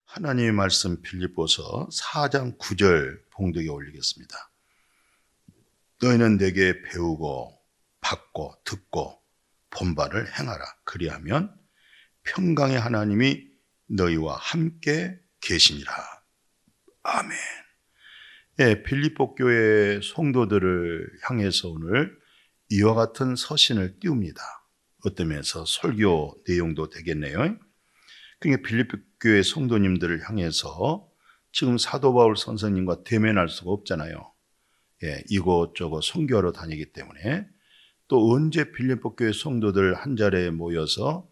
하나님의 말씀 빌립보서 4장 9절 봉독에 올리겠습니다. 너희는 내게 배우고 받고 듣고 본바를 행하라. 그리하면 평강의 하나님이 너희와 함께 계시니라. 아멘. 예, 빌립보 교회 성도들을 향해서 오늘 이와 같은 서신을 띄웁니다. 어떤 면에서 설교 내용도 되겠네요. 그러니까 빌립보 교회 성도님들을 향해서 지금 사도 바울 선생님과 대면할 수가 없잖아요. 예, 이곳저곳 선교하러 다니기 때문에 또 언제 빌립보 교회 성도들 한 자리에 모여서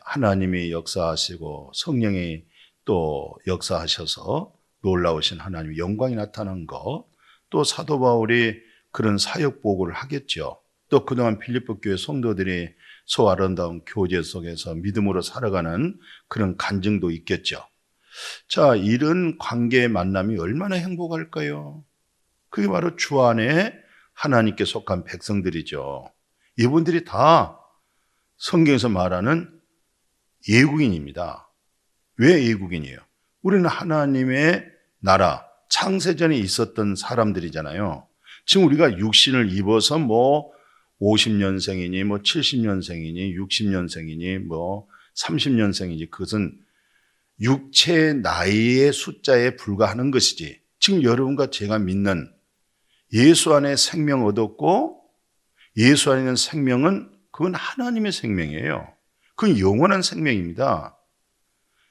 하나님이 역사하시고 성령이 또 역사하셔서 놀라우신 하나님의 영광이 나타난 것, 또 사도 바울이 그런 사역 보고를 하겠죠. 또 그동안 빌립보 교회 성도들이 소 아름다운 교제 속에서 믿음으로 살아가는 그런 간증도 있겠죠. 자, 이런 관계의 만남이 얼마나 행복할까요? 그게 바로 주 안에 하나님께 속한 백성들이죠. 이분들이 다 성경에서 말하는 예국인입니다. 왜 예국인이에요? 우리는 하나님의 나라, 창세전에 있었던 사람들이잖아요. 지금 우리가 육신을 입어서 50년생이니 70년생이니 60년생이니 30년생이니 그것은 육체의 나이의 숫자에 불과하는 것이지, 지금 여러분과 제가 믿는 예수 안에 생명 얻었고 예수 안에 있는 생명은 그건 하나님의 생명이에요. 그건 영원한 생명입니다.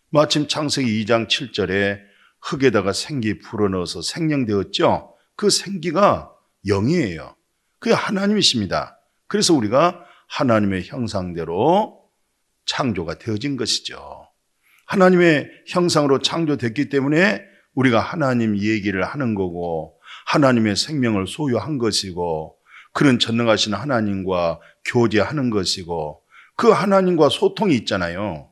마침 창세기 2장 7절에 흙에다가 생기 불어넣어서 생명되었죠. 그 생기가 영이에요. 그게 하나님이십니다. 그래서 우리가 하나님의 형상대로 창조가 되어진 것이죠. 하나님의 형상으로 창조됐기 때문에 우리가 하나님 얘기를 하는 거고 하나님의 생명을 소유한 것이고 그런 전능하신 하나님과 교제하는 것이고 그 하나님과 소통이 있잖아요.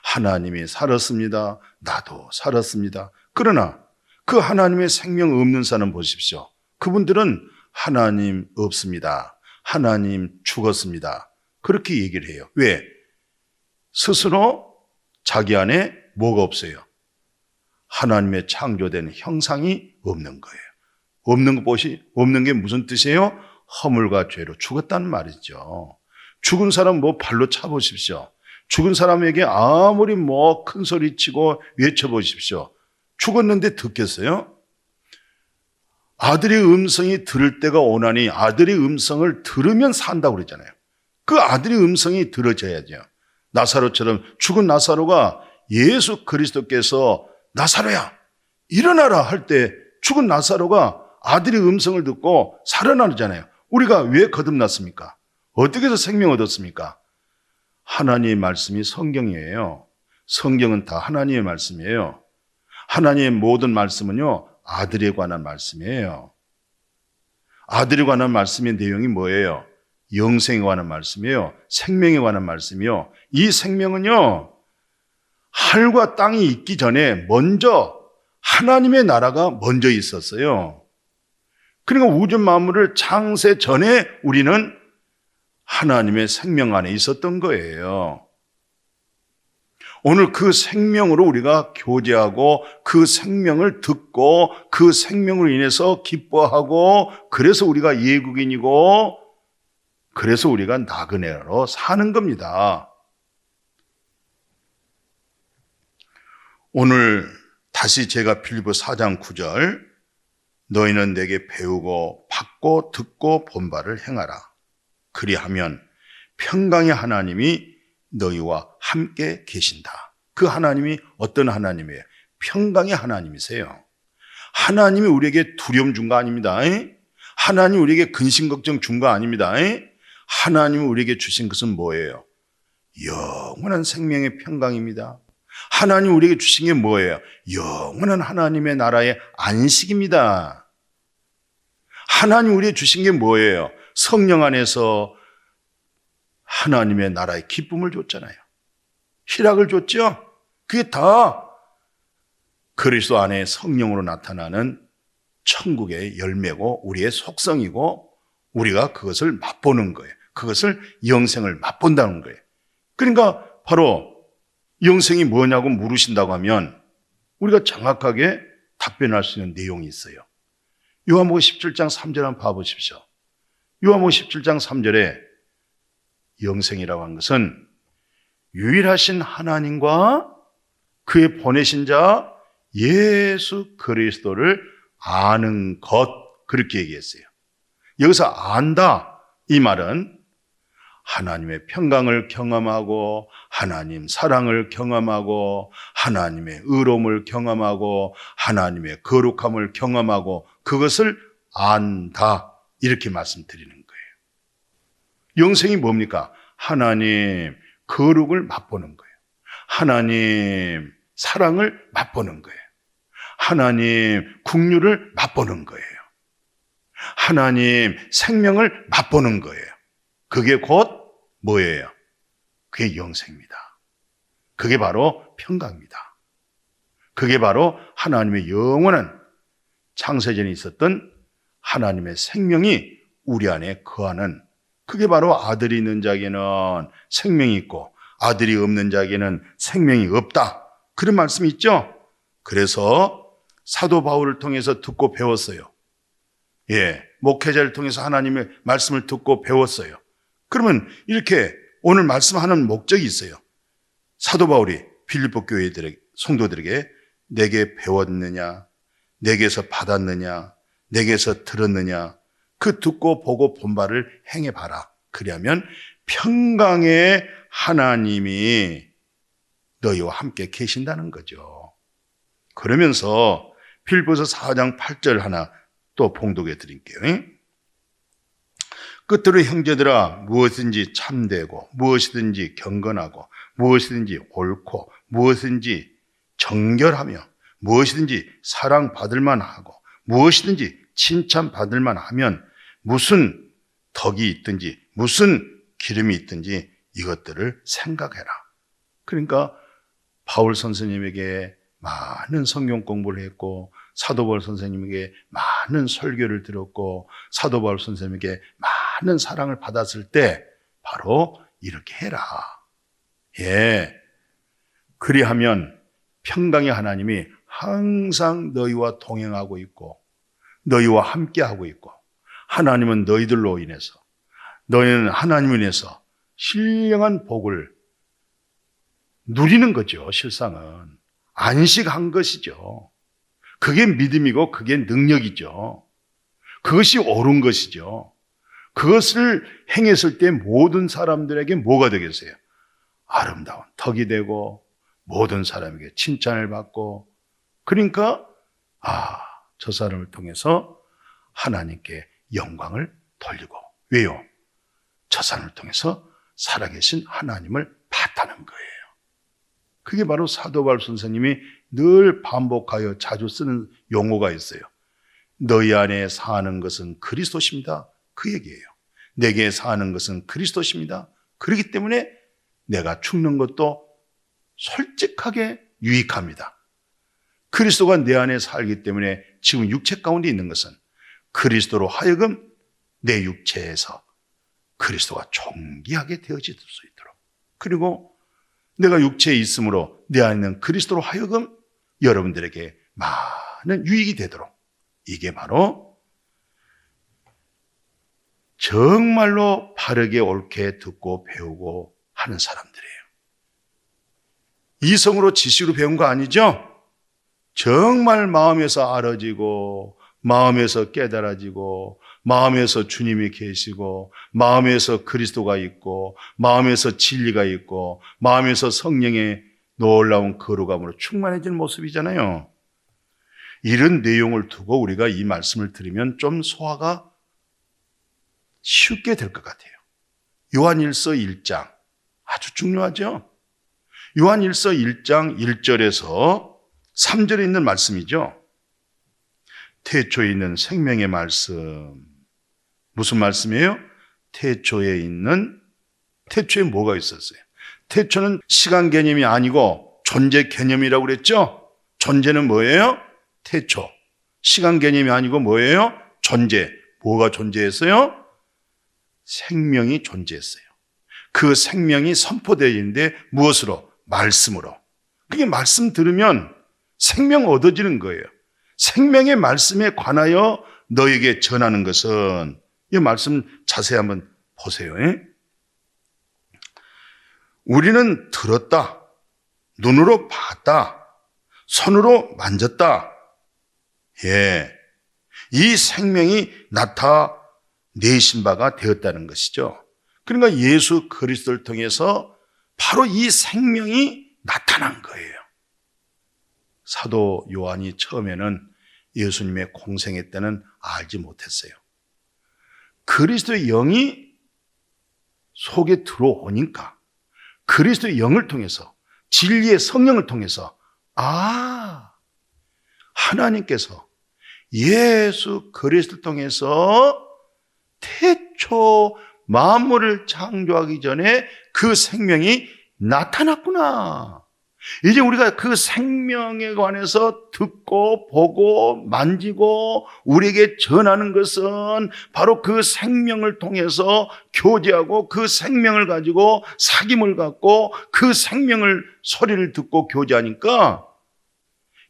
하나님이 살았습니다. 나도 살았습니다. 그러나 그 하나님의 생명 없는 사람 보십시오. 그분들은 하나님 없습니다. 하나님 죽었습니다. 그렇게 얘기를 해요. 왜? 스스로 자기 안에 뭐가 없어요? 하나님의 창조된 형상이 없는 거예요. 없는 게 무슨 뜻이에요? 허물과 죄로 죽었다는 말이죠. 죽은 사람 발로 차보십시오. 죽은 사람에게 아무리 큰 소리 치고 외쳐보십시오. 죽었는데 듣겠어요? 아들의 음성이 들을 때가 오나니 아들의 음성을 들으면 산다고 그랬잖아요. 그 아들의 음성이 들어져야죠. 나사로처럼 죽은 나사로가 예수 그리스도께서 나사로야 일어나라 할 때 죽은 나사로가 아들의 음성을 듣고 살아나잖아요. 우리가 왜 거듭났습니까? 어떻게 해서 생명 얻었습니까? 하나님의 말씀이 성경이에요. 성경은 다 하나님의 말씀이에요. 하나님의 모든 말씀은요, 아들에 관한 말씀이에요. 아들에 관한 말씀의 내용이 뭐예요? 영생에 관한 말씀이에요. 생명에 관한 말씀이요. 이 생명은요, 하늘과 땅이 있기 전에 먼저 하나님의 나라가 먼저 있었어요. 그러니까 우주 만물을 창세 전에 우리는 하나님의 생명 안에 있었던 거예요. 오늘 그 생명으로 우리가 교제하고 그 생명을 듣고 그 생명으로 인해서 기뻐하고 그래서 우리가 예국인이고 그래서 우리가 나그네로 사는 겁니다. 오늘 다시 제가 빌립보 4장 9절 너희는 내게 배우고 받고 듣고 본바를 행하라. 그리하면 평강의 하나님이 너희와 함께 계신다. 그 하나님이 어떤 하나님이에요? 평강의 하나님이세요. 하나님이 우리에게 두려움 준 거 아닙니다. 하나님이 우리에게 근심 걱정 준 거 아닙니다. 하나님이 우리에게 주신 것은 뭐예요? 영원한 생명의 평강입니다. 하나님이 우리에게 주신 게 뭐예요? 영원한 하나님의 나라의 안식입니다. 하나님이 우리에게 주신 게 뭐예요? 성령 안에서 하나님의 나라의 기쁨을 줬잖아요. 희락을 줬죠? 그게 다 그리스도 안에 성령으로 나타나는 천국의 열매고 우리의 속성이고 우리가 그것을 맛보는 거예요. 그것을 영생을 맛본다는 거예요. 그러니까 바로 영생이 뭐냐고 물으신다고 하면 우리가 정확하게 답변할 수 있는 내용이 있어요. 요한복음 17장 3절 한번 봐보십시오. 요한복음 17장 3절에 영생이라고 한 것은 유일하신 하나님과 그의 보내신 자 예수 그리스도를 아는 것, 그렇게 얘기했어요. 여기서 안다, 이 말은 하나님의 평강을 경험하고 하나님 사랑을 경험하고 하나님의 의로움을 경험하고 하나님의 거룩함을 경험하고 그것을 안다, 이렇게 말씀드리는 거예요. 영생이 뭡니까? 하나님 거룩을 맛보는 거예요. 하나님 사랑을 맛보는 거예요. 하나님 긍휼을 맛보는 거예요. 하나님 생명을 맛보는 거예요. 그게 곧 뭐예요? 그게 영생입니다. 그게 바로 평강입니다. 그게 바로 하나님의 영원한 창세전에 있었던 하나님의 생명이 우리 안에 거하는, 그게 바로 아들이 있는 자에게는 생명이 있고 아들이 없는 자에게는 생명이 없다, 그런 말씀이 있죠. 그래서 사도 바울을 통해서 듣고 배웠어요. 목회자를 통해서 하나님의 말씀을 듣고 배웠어요. 그러면 이렇게 오늘 말씀하는 목적이 있어요. 사도 바울이 빌립보 교회 성도들에게 내게 배웠느냐, 내게서 받았느냐, 내게서 들었느냐, 그 듣고 보고 본 바를 행해봐라. 그러면 평강의 하나님이 너희와 함께 계신다는 거죠. 그러면서 빌립보서 4장 8절 하나 또 봉독해 드릴게요. 끝으로 형제들아, 무엇인지 참되고 무엇이든지 경건하고 무엇이든지 옳고 무엇이든지 정결하며 무엇이든지 사랑받을 만하고 무엇이든지 칭찬받을 만하면 무슨 덕이 있든지 무슨 기름이 있든지 이것들을 생각해라. 그러니까 바울 선생님에게 많은 성경 공부를 했고 사도 바울 선생님에게 많은 설교를 들었고 사도 바울 선생님에게 많은 사랑을 받았을 때 바로 이렇게 해라. 그리하면 평강의 하나님이 항상 너희와 동행하고 있고 너희와 함께하고 있고 하나님은 너희들로 인해서, 너희는 하나님을 인해서 신령한 복을 누리는 거죠. 실상은 안식한 것이죠. 그게 믿음이고 그게 능력이죠. 그것이 옳은 것이죠. 그것을 행했을 때 모든 사람들에게 뭐가 되겠어요? 아름다운 덕이 되고 모든 사람에게 칭찬을 받고, 그러니까 저 사람을 통해서 하나님께 영광을 돌리고, 왜요? 저 사람을 통해서 살아계신 하나님을 봤다는 거예요. 그게 바로 사도 바울 선생님이 늘 반복하여 자주 쓰는 용어가 있어요. 너희 안에 사는 것은 그리스도십니다. 그 얘기예요. 내게 사는 것은 그리스도십니다. 그렇기 때문에 내가 죽는 것도 솔직하게 유익합니다. 그리스도가 내 안에 살기 때문에 지금 육체 가운데 있는 것은 그리스도로 하여금 내 육체에서 그리스도가 존귀하게 되어질 수 있도록, 그리고 내가 육체에 있으므로 내 안에 있는 그리스도로 하여금 여러분들에게 많은 유익이 되도록, 이게 바로 정말로 바르게 옳게 듣고 배우고 하는 사람들이에요. 이성으로 지식으로 배운 거 아니죠? 정말 마음에서 알아지고 마음에서 깨달아지고 마음에서 주님이 계시고 마음에서 그리스도가 있고 마음에서 진리가 있고 마음에서 성령의 놀라운 거룩함으로 충만해진 모습이잖아요. 이런 내용을 두고 우리가 이 말씀을 들으면 좀 소화가 쉽게 될 것 같아요. 요한일서 1장 아주 중요하죠. 요한일서 1장 1절에서 3절에 있는 말씀이죠. 태초에 있는 생명의 말씀. 무슨 말씀이에요? 태초에 뭐가 있었어요? 태초는 시간 개념이 아니고 존재 개념이라고 그랬죠? 존재는 뭐예요? 태초. 시간 개념이 아니고 뭐예요? 존재. 뭐가 존재했어요? 생명이 존재했어요. 그 생명이 선포되어 있는데 무엇으로? 말씀으로. 그게 말씀 들으면 생명 얻어지는 거예요. 생명의 말씀에 관하여 너에게 전하는 것은, 이 말씀 자세히 한번 보세요. 우리는 들었다, 눈으로 봤다, 손으로 만졌다. 이 생명이 나타내신 바가 되었다는 것이죠. 그러니까 예수 그리스도를 통해서 바로 이 생명이 나타난 거예요. 사도 요한이 처음에는 예수님의 공생애 때는 알지 못했어요. 그리스도의 영이 속에 들어오니까 그리스도의 영을 통해서, 진리의 성령을 통해서 하나님께서 예수 그리스도를 통해서 태초 만물을 창조하기 전에 그 생명이 나타났구나. 이제 우리가 그 생명에 관해서 듣고 보고 만지고 우리에게 전하는 것은 바로 그 생명을 통해서 교제하고, 그 생명을 가지고 사귐을 갖고 그 생명을 소리를 듣고 교제하니까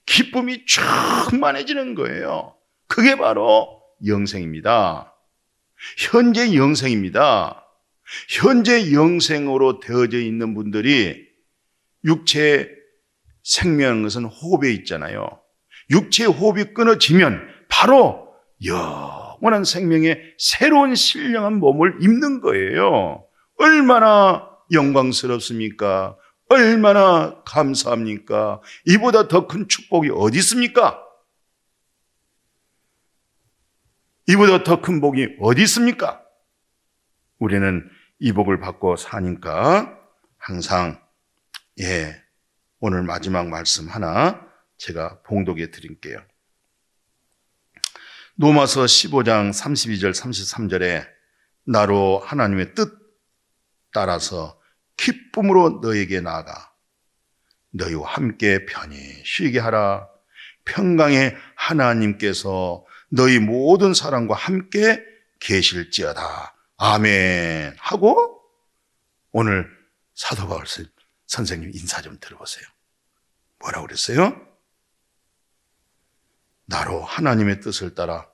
기쁨이 충만해지는 거예요. 그게 바로 영생입니다. 현재 영생입니다. 현재 영생으로 되어져 있는 분들이, 육체의 생명하는 것은 호흡에 있잖아요. 육체의 호흡이 끊어지면 바로 영원한 생명의 새로운 신령한 몸을 입는 거예요. 얼마나 영광스럽습니까? 얼마나 감사합니까? 이보다 더 큰 축복이 어디 있습니까? 이보다 더 큰 복이 어디 있습니까? 우리는 이 복을 받고 사니까 항상 오늘 마지막 말씀 하나 제가 봉독해 드릴게요. 로마서 15장 32절 33절에 나로 하나님의 뜻 따라서 기쁨으로 너에게 나아가 너희와 함께 편히 쉬게 하라. 평강의 하나님께서 너희 모든 사람과 함께 계실지어다. 아멘 하고 오늘 사도 바울 선생님 인사 좀 들어보세요. 뭐라고 그랬어요? 나로 하나님의 뜻을 따라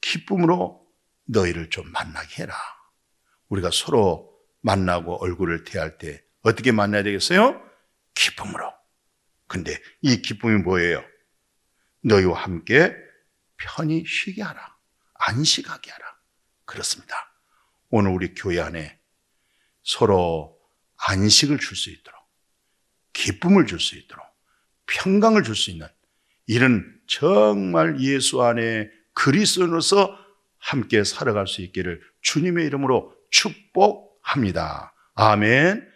기쁨으로 너희를 좀 만나게 해라. 우리가 서로 만나고 얼굴을 대할 때 어떻게 만나야 되겠어요? 기쁨으로. 근데 이 기쁨이 뭐예요? 너희와 함께 편히 쉬게 하라. 안식하게 하라. 그렇습니다. 오늘 우리 교회 안에 서로 안식을 줄 수 있도록, 기쁨을 줄 수 있도록, 평강을 줄 수 있는 이런 정말 예수 안에 그리스도로서 함께 살아갈 수 있기를 주님의 이름으로 축복합니다. 아멘.